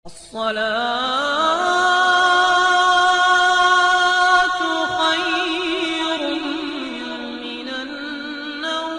अस्सलातु खैरुम मिनन्नौम।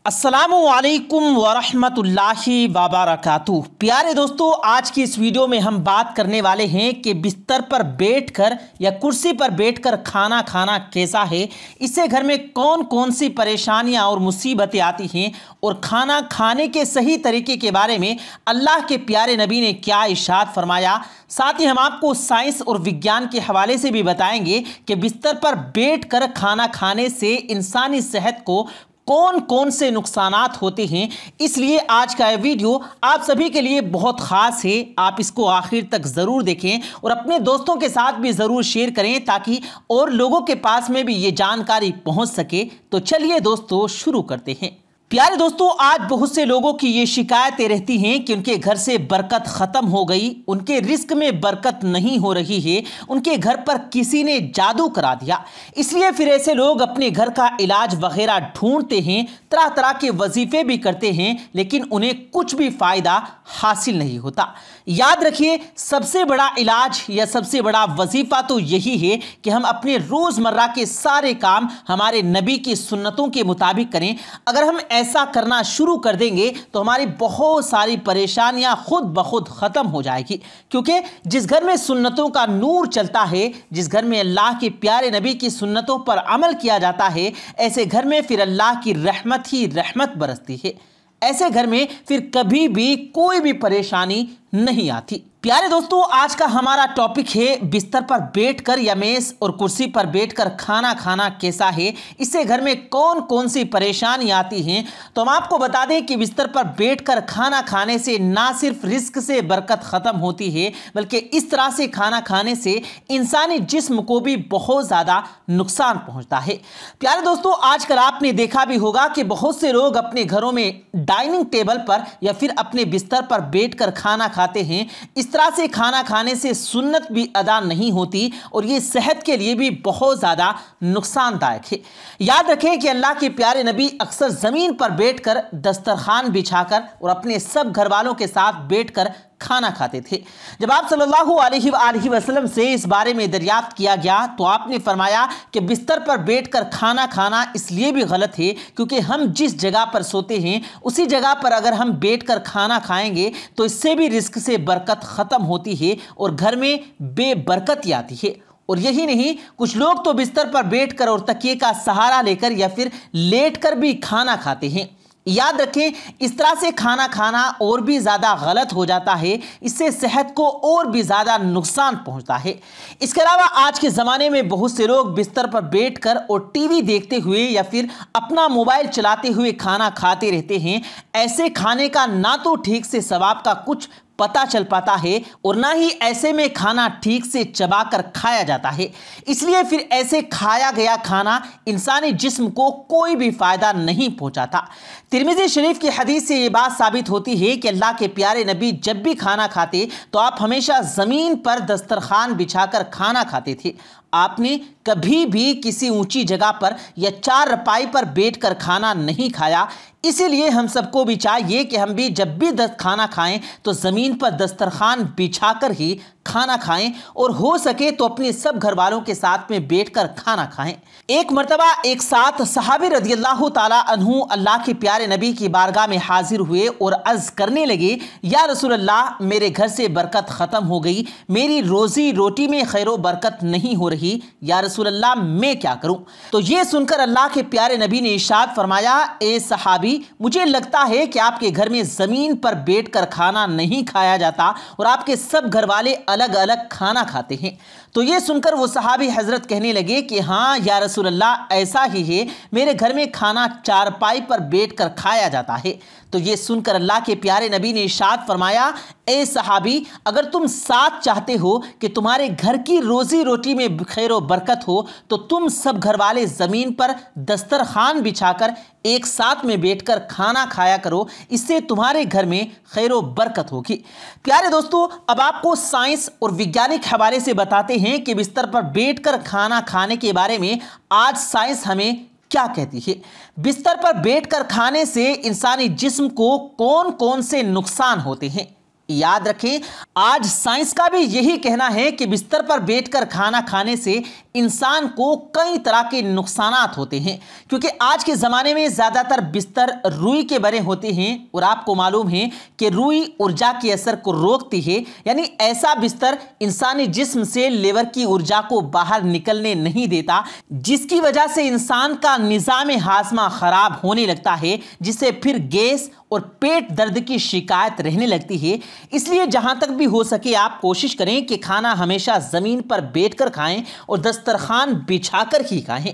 अस्सलामु अलैकुम वरहमतुल्लाहि वबरकातुहू। प्यारे दोस्तों, आज की इस वीडियो में हम बात करने वाले हैं कि बिस्तर पर बैठकर या कुर्सी पर बैठकर खाना खाना कैसा है, इससे घर में कौन कौन सी परेशानियां और मुसीबतें आती हैं और खाना खाने के सही तरीके के बारे में अल्लाह के प्यारे नबी ने क्या इरशाद फरमाया। साथ ही हम आपको साइंस और विज्ञान के हवाले से भी बताएंगे कि बिस्तर पर बैठकर खाना खाने से इंसानी सेहत को कौन कौन से नुकसानात होते हैं। इसलिए आज का यह वीडियो आप सभी के लिए बहुत ख़ास है। आप इसको आखिर तक ज़रूर देखें और अपने दोस्तों के साथ भी ज़रूर शेयर करें ताकि और लोगों के पास में भी ये जानकारी पहुंच सके। तो चलिए दोस्तों, शुरू करते हैं। प्यारे दोस्तों, आज बहुत से लोगों की ये शिकायतें रहती हैं कि उनके घर से बरकत ख़त्म हो गई, उनके रिस्क में बरकत नहीं हो रही है, उनके घर पर किसी ने जादू करा दिया। इसलिए फिर ऐसे लोग अपने घर का इलाज वगैरह ढूंढते हैं, तरह तरह के वजीफे भी करते हैं, लेकिन उन्हें कुछ भी फ़ायदा हासिल नहीं होता। याद रखिए, सबसे बड़ा इलाज या सबसे बड़ा वजीफ़ा तो यही है कि हम अपने रोज़मर्रा के सारे काम हमारे नबी की सुन्नतों के मुताबिक करें। अगर हम ऐसा करना शुरू कर देंगे तो हमारी बहुत सारी परेशानियां खुद ब खुद ख़त्म हो जाएगी, क्योंकि जिस घर में सुन्नतों का नूर चलता है, जिस घर में अल्लाह के प्यारे नबी की सुन्नतों पर अमल किया जाता है, ऐसे घर में फिर अल्लाह की रहमत ही रहमत बरसती है। ऐसे घर में फिर कभी भी कोई भी परेशानी नहीं आती। प्यारे दोस्तों, आज का हमारा टॉपिक है बिस्तर पर बैठकर या मेज और कुर्सी पर बैठकर खाना खाना कैसा है, इससे घर में कौन कौन सी परेशानी आती हैं। तो हम आपको बता दें कि बिस्तर पर बैठकर खाना खाने से ना सिर्फ रिस्क से बरकत ख़त्म होती है, बल्कि इस तरह से खाना खाने से इंसानी जिस्म को भी बहुत ज़्यादा नुकसान पहुँचता है। प्यारे दोस्तों, आजकल आपने देखा भी होगा कि बहुत से लोग अपने घरों में डाइनिंग टेबल पर या फिर अपने बिस्तर पर बैठकर खाना खाते हैं। इस तरह से खाना खाने से सुन्नत भी अदा नहीं होती और ये सेहत के लिए भी बहुत ज़्यादा नुकसानदायक है। याद रखें कि अल्लाह के प्यारे नबी अक्सर ज़मीन पर बैठकर दस्तरखान बिछाकर और अपने सब घर वालों के साथ बैठकर खाना खाते थे। जब आप सल्लल्लाहु अलैहि वसल्लम से इस बारे में दरियाफ्त किया गया तो आपने फरमाया कि बिस्तर पर बैठकर खाना खाना इसलिए भी गलत है क्योंकि हम जिस जगह पर सोते हैं उसी जगह पर अगर हम बैठकर खाना खाएंगे तो इससे भी रिस्क से बरकत ख़त्म होती है और घर में बेबरकती आती है। और यही नहीं, कुछ लोग तो बिस्तर पर बैठकर और तकिए का सहारा लेकर या फिर लेटकर भी खाना खाते हैं। याद रखें, इस तरह से खाना खाना और भी ज़्यादा गलत हो जाता है, इससे सेहत को और भी ज़्यादा नुकसान पहुंचता है। इसके अलावा आज के ज़माने में बहुत से लोग बिस्तर पर बैठकर और टीवी देखते हुए या फिर अपना मोबाइल चलाते हुए खाना खाते रहते हैं। ऐसे खाने का ना तो ठीक से सवाब का कुछ पता चल पाता है और ना ही ऐसे में खाना ठीक से चबाकर खाया जाता है। इसलिए फिर ऐसे खाया गया खाना इंसानी जिस्म को कोई भी फ़ायदा नहीं पहुंचाता। तिरमिज़ी शरीफ की हदीस से ये बात साबित होती है कि अल्लाह के प्यारे नबी जब भी खाना खाते तो आप हमेशा ज़मीन पर दस्तरखान बिछाकर खाना खाते थे। आपने कभी भी किसी ऊंची जगह पर या चारपाई पर बैठकर खाना नहीं खाया। इसीलिए हम सबको भी चाहिए कि हम भी जब भी खाना खाएं तो ज़मीन पर दस्तरखान बिछाकर ही खाना खाएं और हो सके तो अपने सब घर वालों के साथ में बैठकर खाना खाएं। एक मर्तबा एक साथ सहाबी रज़ियल्लाहु ताला अन्हु अल्लाह के प्यारे नबी की बारगाह में हाजिर हुए और अर्ज़ करने लगे, या रसूल अल्लाह, मेरे घर से बरकत ख़त्म हो गई, मेरी रोज़ी रोटी में खैरो बरकत नहीं हो रही, या रसूल अल्लाह मैं क्या करूं। तो ये सुनकर अल्लाह के प्यारे नबी ने इरशाद फरमाया, ए सहाबी, मुझे लगता है कि आपके घर में ज़मीन पर बैठकर खाना नहीं खाया जाता और आपके सब घर वाले अलग अलग खाना खाते हैं। तो ये सुनकर वो सहाबी हजरत कहने लगे कि हाँ या रसूल अल्लाह, ऐसा ही है, मेरे घर में खाना चारपाई पर बैठकर खाया जाता है। तो ये सुनकर अल्लाह के प्यारे नबी ने इरशाद फरमाया, ए सहाबी, अगर तुम साथ चाहते हो कि तुम्हारे घर की रोज़ी रोटी में खैर व बरकत हो तो तुम सब घर वाले ज़मीन पर दस्तरखान बिछाकर एक साथ में बैठकर खाना खाया करो, इससे तुम्हारे घर में खैर व बरकत होगी। प्यारे दोस्तों, अब आपको साइंस और वैज्ञानिक हवाले से बताते हैं कि बिस्तर पर बैठकर खाना खाने के बारे में आज साइंस हमें क्या कहती है। बिस्तर पर बैठकर खाने से इंसानी जिस्म को कौन कौन से नुकसान होते हैं। याद रखें, आज साइंस का भी यही कहना है कि बिस्तर पर बैठकर खाना खाने से इंसान को कई तरह के नुकसानात होते हैं, क्योंकि आज के ज़माने में ज़्यादातर बिस्तर रुई के बने होते हैं और आपको मालूम है कि रुई ऊर्जा के असर को रोकती है, यानी ऐसा बिस्तर इंसानी जिस्म से लीवर की ऊर्जा को बाहर निकलने नहीं देता, जिसकी वजह से इंसान का निज़ाम हाजमा खराब होने लगता है, जिससे फिर गैस और पेट दर्द की शिकायत रहने लगती है। इसलिए जहां तक भी हो सके आप कोशिश करें कि खाना हमेशा ज़मीन पर बैठकर खाएं और दस्तरखान बिछाकर ही खाएं।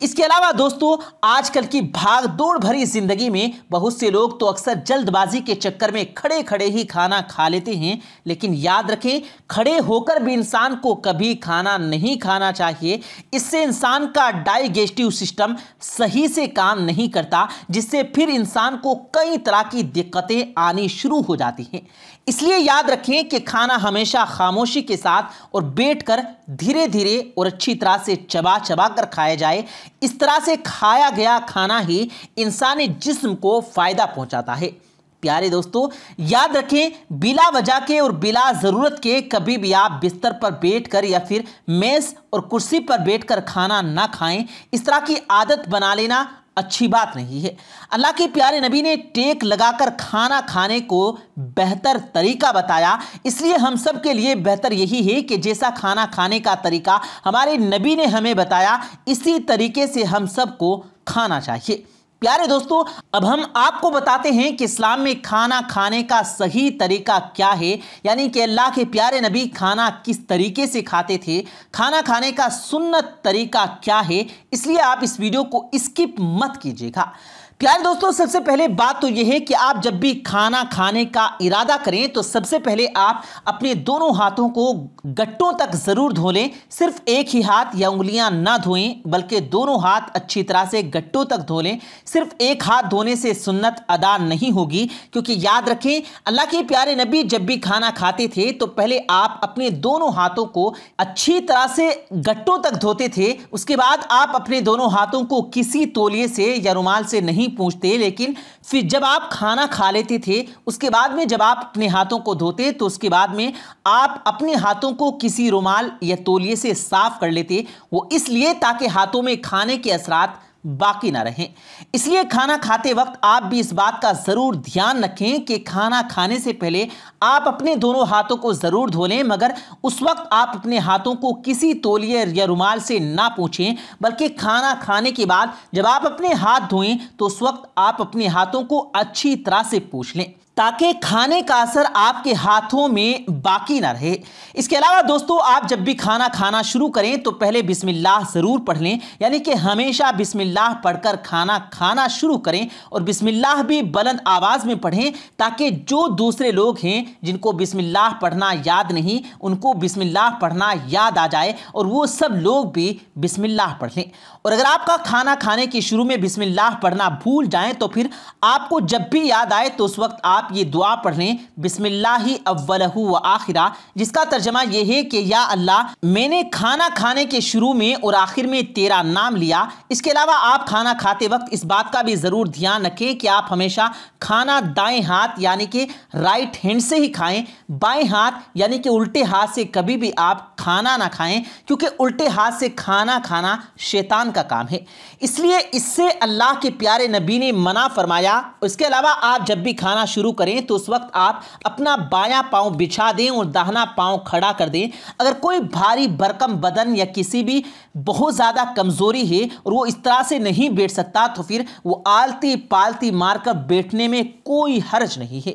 इसके अलावा दोस्तों, आजकल की भाग दौड़ भरी ज़िंदगी में बहुत से लोग तो अक्सर जल्दबाजी के चक्कर में खड़े खड़े ही खाना खा लेते हैं, लेकिन याद रखें, खड़े होकर भी इंसान को कभी खाना नहीं खाना चाहिए। इससे इंसान का डाइजेस्टिव सिस्टम सही से काम नहीं करता, जिससे फिर इंसान को कई तरह की दिक्कतें आनी शुरू हो जाती हैं। इसलिए याद रखें कि खाना हमेशा खामोशी के साथ और बैठकर धीरे धीरे और अच्छी तरह से चबा चबा कर खाया जाए। इस तरह से खाया गया खाना ही इंसानी जिस्म को फायदा पहुंचाता है। प्यारे दोस्तों, याद रखें, बिला वजह के और बिला ज़रूरत के कभी भी आप बिस्तर पर बैठकर या फिर मेज़ और कुर्सी पर बैठकर खाना ना खाएं। इस तरह की आदत बना लेना अच्छी बात नहीं है। अल्लाह के प्यारे नबी ने टेक लगाकर खाना खाने को बेहतर तरीका बताया, इसलिए हम सब के लिए बेहतर यही है कि जैसा खाना खाने का तरीका हमारे नबी ने हमें बताया, इसी तरीके से हम सबको खाना चाहिए। प्यारे दोस्तों, अब हम आपको बताते हैं कि इस्लाम में खाना खाने का सही तरीका क्या है, यानी कि अल्लाह के प्यारे नबी खाना किस तरीके से खाते थे, खाना खाने का सुन्नत तरीका क्या है। इसलिए आप इस वीडियो को स्किप मत कीजिएगा। प्यारे दोस्तों, सबसे पहले बात तो यह है कि आप जब भी खाना खाने का इरादा करें तो सबसे पहले आप अपने दोनों हाथों को गट्टों तक ज़रूर धो लें। सिर्फ एक ही हाथ या उंगलियां ना धोएं, बल्कि दोनों हाथ अच्छी तरह से गट्टों तक धो लें। सिर्फ एक हाथ धोने से सुन्नत अदा नहीं होगी, क्योंकि याद रखें, अल्लाह के प्यारे नबी जब भी खाना खाते थे तो पहले आप अपने दोनों हाथों को अच्छी तरह से गट्टों तक धोते थे। उसके बाद आप अपने दोनों हाथों को किसी तौलिए से या रुमाल से नहीं पूछते, लेकिन फिर जब आप खाना खा लेते थे उसके बाद में जब आप अपने हाथों को धोते तो उसके बाद में आप अपने हाथों को किसी रुमाल या तौलिए से साफ कर लेते। वो इसलिए ताकि हाथों में खाने के असरात बाकी ना रहें। इसलिए खाना खाते वक्त आप भी इस बात का ज़रूर ध्यान रखें कि खाना खाने से पहले आप अपने दोनों हाथों को ज़रूर धो लें, मगर उस वक्त आप अपने हाथों को किसी तौलिए या रुमाल से ना पोंछें, बल्कि खाना खाने के बाद जब आप अपने हाथ धोएं तो उस वक्त आप अपने हाथों को अच्छी तरह से पोंछ लें, ताकि खाने का असर आपके हाथों में बाकी ना रहे। इसके अलावा दोस्तों, आप जब भी खाना खाना शुरू करें तो पहले बिस्मिल्लाह ज़रूर पढ़ लें, यानी कि हमेशा बिस्मिल्लाह पढ़कर खाना खाना शुरू करें और बिस्मिल्लाह भी बुलंद आवाज़ में पढ़ें, ताकि जो दूसरे लोग हैं जिनको बिस्मिल्लाह पढ़ना याद नहीं, उनको बिस्मिल्लाह पढ़ना याद आ जाए और वो सब लोग भी बिस्मिल्लाह पढ़ लें। और अगर आपका खाना खाने के शुरू में बिस्मिल्लाह पढ़ना भूल जाएं तो फिर आपको जब भी याद आए तो उस वक्त आप ये दुआ पढ़ लें, बिस्मिल्लाहि अव्वलहु व आखिरा, जिसका तर्जमा यह है कि या अल्लाह, मैंने खाना खाने के शुरू में और आखिर में तेरा नाम लिया। इसके अलावा आप खाना खाते वक्त इस बात का भी ज़रूर ध्यान रखें कि आप हमेशा खाना दाएं हाथ यानी कि राइट हैंड से ही खाएं। बाएं हाथ यानी कि उल्टे हाथ से कभी भी आप खाना ना खाएं, क्योंकि उल्टे हाथ से खाना खाना शैतान का काम है। इसलिए इससे अल्लाह के प्यारे नबी ने मना फरमाया। इसके अलावा आप जब भी खाना शुरू करें तो उस वक्त आप अपना बायां पांव बिछा दें और दाहिना पांव खड़ा कर दें। अगर कोई भारी भरकम बदन या किसी भी बहुत ज़्यादा कमज़ोरी है और वो इस तरह से नहीं बैठ सकता तो फिर वो आलती पालती मारकर बैठने में कोई हर्ज नहीं है।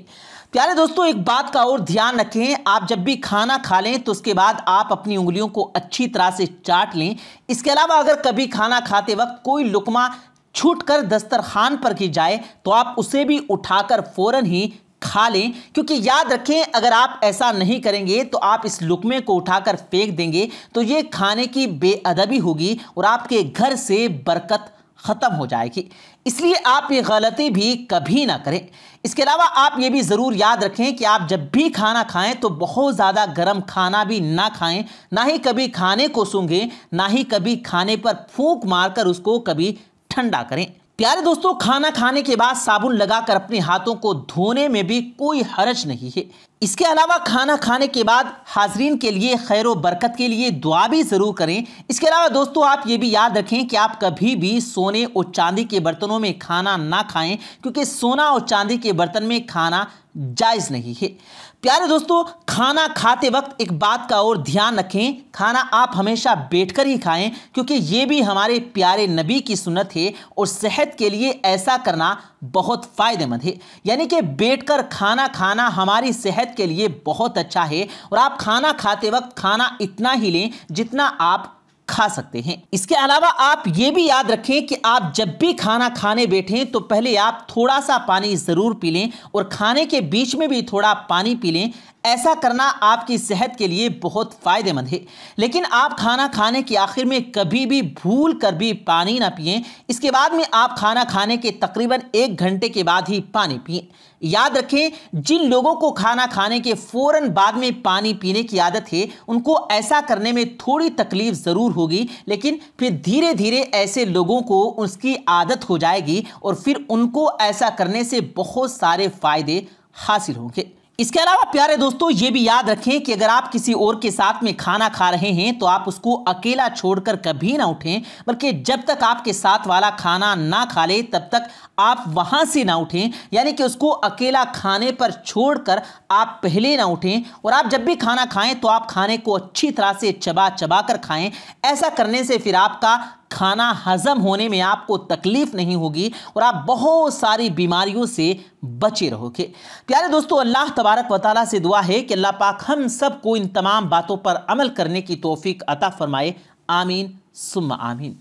प्यारे दोस्तों, एक बात का और ध्यान रखें, आप जब भी खाना खा लें तो उसके बाद आप अपनी उंगलियों को अच्छी तरह से चाट लें। इसके अलावा अगर कभी खाना खाते वक्त कोई लुकमा छूटकर दस्तरखान पर गिर जाए तो आप उसे भी उठाकर फौरन ही खा लें, क्योंकि याद रखें, अगर आप ऐसा नहीं करेंगे तो आप इस लुकमे को उठाकर फेंक देंगे तो ये खाने की बेअदबी होगी और आपके घर से बरकत ख़त्म हो जाएगी। इसलिए आप ये गलती भी कभी ना करें। इसके अलावा आप ये भी ज़रूर याद रखें कि आप जब भी खाना खाएं तो बहुत ज़्यादा गर्म खाना भी ना खाएं, ना ही कभी खाने को सूंघें, ना ही कभी खाने पर फूंक मारकर उसको कभी ठंडा करें। प्यारे दोस्तों, खाना खाने के बाद साबुन लगाकर अपने हाथों को धोने में भी कोई हर्ज नहीं है। इसके अलावा खाना खाने के बाद हाजरीन के लिए खैर व बरकत के लिए दुआ भी ज़रूर करें। इसके अलावा दोस्तों आप ये भी याद रखें कि आप कभी भी सोने और चांदी के बर्तनों में खाना ना खाएं, क्योंकि सोना और चांदी के बर्तन में खाना जायज़ नहीं है। प्यारे दोस्तों, खाना खाते वक्त एक बात का और ध्यान रखें, खाना आप हमेशा बैठकर ही खाएं, क्योंकि ये भी हमारे प्यारे नबी की सुन्नत है और सेहत के लिए ऐसा करना बहुत फ़ायदेमंद है। यानी कि बैठकर खाना खाना हमारी सेहत के लिए बहुत अच्छा है और आप खाना खाते वक्त खाना इतना ही लें जितना आप खा सकते हैं। इसके अलावा आप ये भी याद रखें कि आप जब भी खाना खाने बैठें तो पहले आप थोड़ा सा पानी ज़रूर पी लें और खाने के बीच में भी थोड़ा पानी पी लें। ऐसा करना आपकी सेहत के लिए बहुत फ़ायदेमंद है। लेकिन आप खाना खाने के आखिर में कभी भी भूल कर भी पानी ना पिएं। इसके बाद में आप खाना खाने के तकरीबन 1 घंटे के बाद ही पानी पिएं। याद रखें, जिन लोगों को खाना खाने के फ़ौरन बाद में पानी पीने की आदत है उनको ऐसा करने में थोड़ी तकलीफ ज़रूर होगी, लेकिन फिर धीरे धीरे ऐसे लोगों को उसकी आदत हो जाएगी और फिर उनको ऐसा करने से बहुत सारे फ़ायदे हासिल होंगे। इसके अलावा प्यारे दोस्तों ये भी याद रखें कि अगर आप किसी और के साथ में खाना खा रहे हैं तो आप उसको अकेला छोड़कर कभी ना उठें, बल्कि जब तक आपके साथ वाला खाना ना खा ले तब तक आप वहां से ना उठें। यानी कि उसको अकेला खाने पर छोड़कर आप पहले ना उठें। और आप जब भी खाना खाएं तो आप खाने को अच्छी तरह से चबा चबा कर खाएं। ऐसा करने से फिर आपका खाना हजम होने में आपको तकलीफ नहीं होगी और आप बहुत सारी बीमारियों से बचे रहोगे। प्यारे दोस्तों, अल्लाह तबारक व तआला से दुआ है कि अल्लाह पाक हम सबको इन तमाम बातों पर अमल करने की तौफीक अता फरमाए। आमीन सुम्मा आमीन।